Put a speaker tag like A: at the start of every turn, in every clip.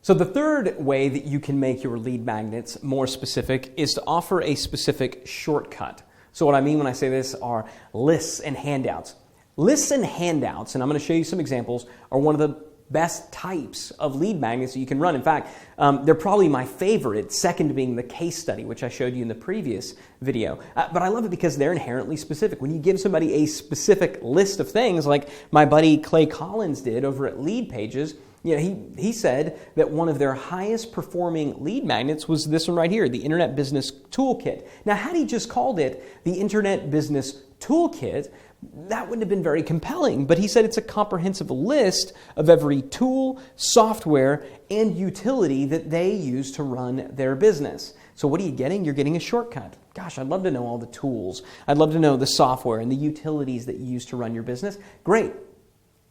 A: So the third way that you can make your lead magnets more specific is to offer a specific shortcut. So what I mean when I say this are lists and handouts. Lists and handouts, and I'm going to show you some examples, are one of the best types of lead magnets that you can run. In fact, they're probably my favorite, second being the case study, which I showed you in the previous video. But I love it because they're inherently specific. When you give somebody a specific list of things, like my buddy Clay Collins did over at Lead Pages, he said that one of their highest performing lead magnets was this one right here, the Internet Business Toolkit. Now, had he just called it the Internet Business Toolkit, that wouldn't have been very compelling, but he said it's a comprehensive list of every tool, software, and utility that they use to run their business. So what are you getting? You're getting a shortcut. Gosh, I'd love to know all the tools. I'd love to know the software and the utilities that you use to run your business. Great.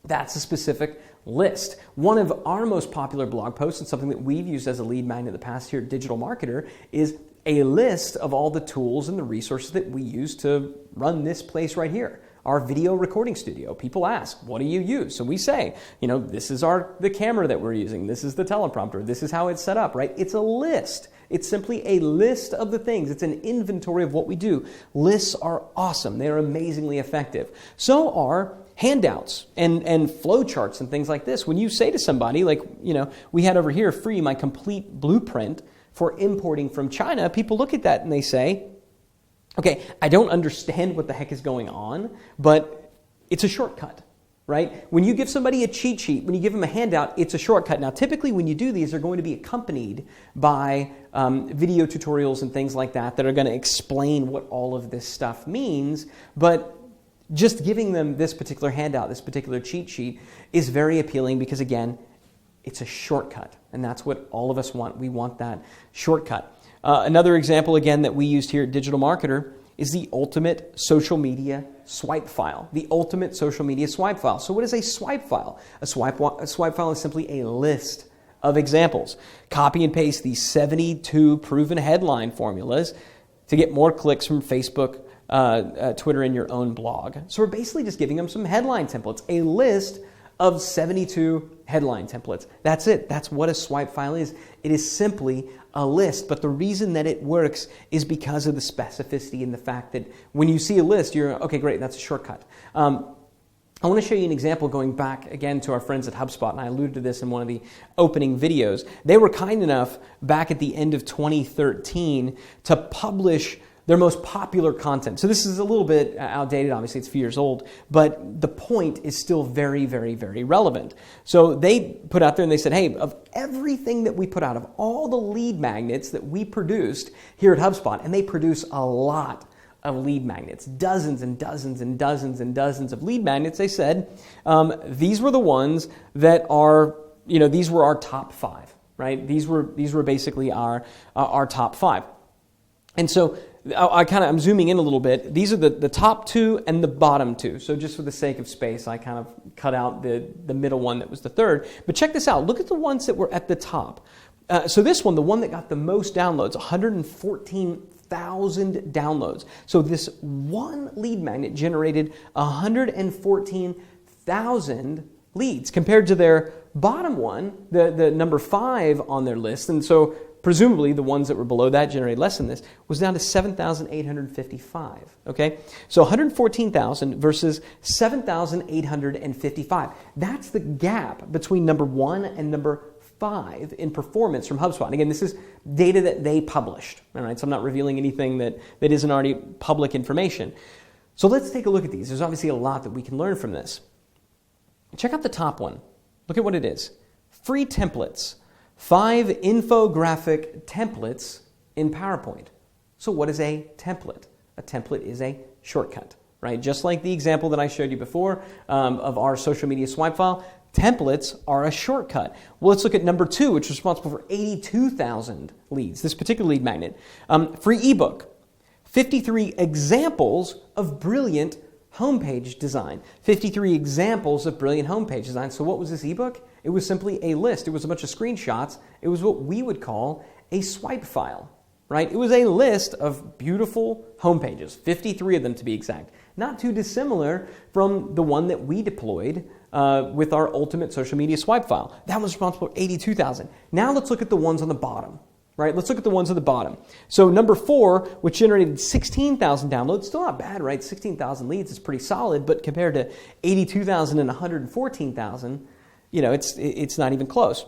A: That's a specific list. One of our most popular blog posts, and something that we've used as a lead magnet in the past here at Digital Marketer, is a list of all the tools and the resources that we use to run this place right here. Our video recording studio. People ask, what do you use? So we say, this is the camera that we're using. This is the teleprompter. This is how it's set up, right? It's a list. It's simply a list of the things. It's an inventory of what we do. Lists are awesome. They are amazingly effective. So are handouts and flowcharts and things like this. When you say to somebody, we had over here free my complete blueprint for importing from China, people look at that and they say, okay, I don't understand what the heck is going on, but it's a shortcut, right? When you give somebody a cheat sheet, when you give them a handout, it's a shortcut. Now, typically when you do these, they're going to be accompanied by video tutorials and things like that are going to explain what all of this stuff means, but just giving them this particular handout, this particular cheat sheet is very appealing because, again, it's a shortcut, and that's what all of us want. We want that shortcut. Another example, again, that we used here at Digital Marketer is the ultimate social media swipe file. The ultimate social media swipe file. So what is a swipe file? A swipe file is simply a list of examples. Copy and paste these 72 proven headline formulas to get more clicks from Facebook, Twitter, and your own blog. So we're basically just giving them some headline templates, a list of 72 headline templates. That's it. That's what a swipe file is. It is simply a list, but the reason that it works is because of the specificity and the fact that when you see a list, you're, okay, great, that's a shortcut. I want to show you an example going back again to our friends at HubSpot, and I alluded to this in one of the opening videos. They were kind enough back at the end of 2013 to publish their most popular content. So this is a little bit outdated, obviously it's a few years old, but the point is still very, very, very relevant. So they put out there and they said, hey, of everything that we put out, of all the lead magnets that we produced here at HubSpot, and they produce a lot of lead magnets, dozens and dozens and dozens and dozens of lead magnets, they said, these were the ones that are, these were our top 5, right? These were basically our top 5. And so I'm zooming in a little bit. These are the top 2 and the bottom 2. So just for the sake of space, I kind of cut out the middle one that was the third. But check this out. Look at the ones that were at the top. So this one, the one that got the most downloads, 114,000 downloads. So this one lead magnet generated 114,000 leads compared to their bottom one, the number 5 on their list. And so presumably the ones that were below that generated less than this, was down to 7,855, okay? So 114,000 versus 7,855. That's the gap between number 1 and number 5 in performance from HubSpot. And again, this is data that they published, all right? So I'm not revealing anything that isn't already public information. So let's take a look at these. There's obviously a lot that we can learn from this. Check out the top one. Look at what it is. Free templates. 5 infographic templates in PowerPoint. So what is a template? A template is a shortcut, right? Just like the example that I showed you before of our social media swipe file, templates are a shortcut. Well, let's look at number 2, which is responsible for 82,000 leads, this particular lead magnet. Free ebook, 53 examples of brilliant homepage design. 53 examples of brilliant homepage design. So what was this ebook? It was simply a list. It was a bunch of screenshots. It was what we would call a swipe file, right? It was a list of beautiful homepages, 53 of them to be exact. Not too dissimilar from the one that we deployed with our ultimate social media swipe file. That was responsible for 82,000. Now let's look at the ones on the bottom. Right? Let's look at the ones at the bottom. So number 4, which generated 16,000 downloads, still not bad, right? 16,000 leads is pretty solid, but compared to 82,000 and 114,000, it's not even close.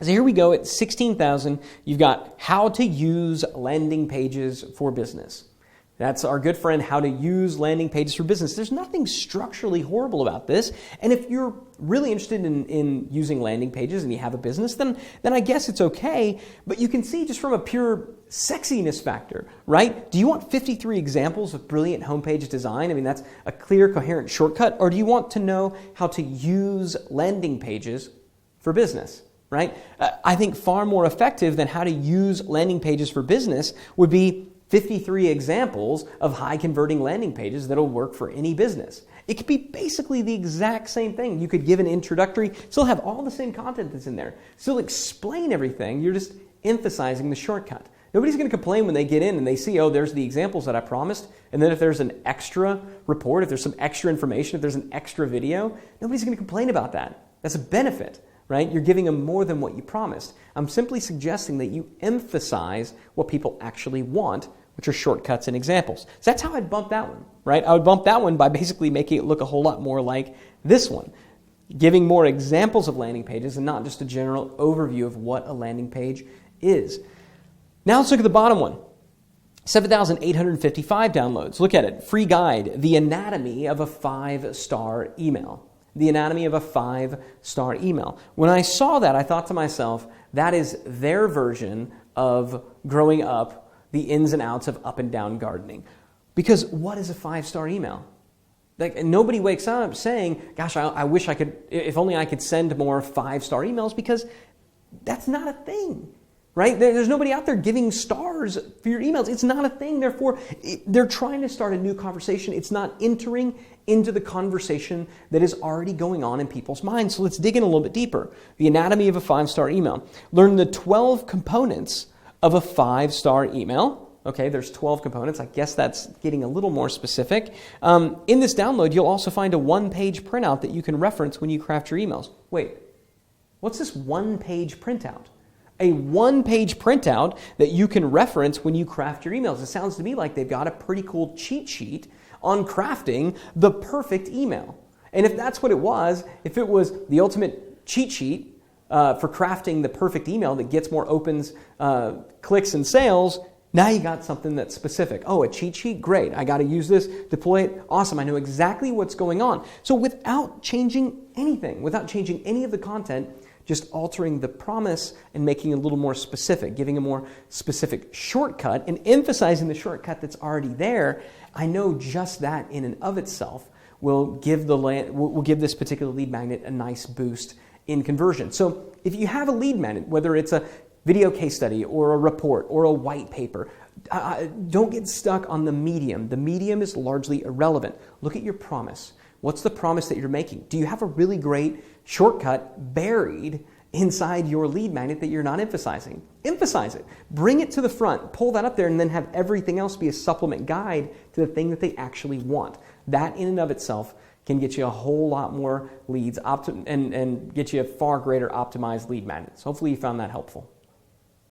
A: So here we go at 16,000. You've got how to use landing pages for business. That's our good friend, how to use landing pages for business. There's nothing structurally horrible about this. And if you're really interested in using landing pages and you have a business, then I guess it's okay. But you can see just from a pure sexiness factor, right? Do you want 53 examples of brilliant homepage design? I mean, that's a clear, coherent shortcut. Or do you want to know how to use landing pages for business? Right? I think far more effective than how to use landing pages for business would be 53 examples of high converting landing pages that'll work for any business. It could be basically the exact same thing. You could give an introductory, still have all the same content that's in there, still explain everything. You're just emphasizing the shortcut. Nobody's going to complain when they get in and they see, oh, there's the examples that I promised. And then if there's an extra report, if there's some extra information, if there's an extra video, nobody's going to complain about that. That's a benefit. Right? You're giving them more than what you promised. I'm simply suggesting that you emphasize what people actually want, which are shortcuts and examples. So that's how I'd bump that one, right? I would bump that one by basically making it look a whole lot more like this one, giving more examples of landing pages and not just a general overview of what a landing page is. Now let's look at the bottom one. 7,855 downloads. Look at it. Free guide, the anatomy of a 5-star email. The anatomy of a 5-star email. When I saw that, I thought to myself, that is their version of growing up, the ins and outs of up and down gardening. Because what is a 5-star email? Like, nobody wakes up saying, gosh, I wish I could, if only I could send more 5-star emails, because that's not a thing. Right? There's nobody out there giving stars for your emails. It's not a thing. Therefore, they're trying to start a new conversation. It's not entering into the conversation that is already going on in people's minds. So let's dig in a little bit deeper. The anatomy of a 5-star email. Learn the 12 components of a 5-star email. Okay, there's 12 components. I guess that's getting a little more specific. In this download, you'll also find a 1-page printout that you can reference when you craft your emails. Wait, what's this 1-page printout? A 1-page printout that you can reference when you craft your emails. It sounds to me like they've got a pretty cool cheat sheet on crafting the perfect email. And if that's what it was, if it was the ultimate cheat sheet for crafting the perfect email that gets more opens, clicks, and sales, now you got something that's specific. Oh, a cheat sheet? Great. I got to use this, deploy it. Awesome. I know exactly what's going on. So without changing anything, without changing any of the content, just altering the promise and making it a little more specific, giving a more specific shortcut and emphasizing the shortcut that's already there, I know just that in and of itself will give this particular lead magnet a nice boost in conversion. So if you have a lead magnet, whether it's a video case study or a report or a white paper, don't get stuck on the medium. The medium is largely irrelevant. Look at your promise. What's the promise that you're making? Do you have a really great shortcut buried inside your lead magnet that you're not emphasizing? Emphasize it. Bring it to the front. Pull that up there and then have everything else be a supplement guide to the thing that they actually want. That in and of itself can get you a whole lot more leads and get you a far greater optimized lead magnet. So hopefully you found that helpful.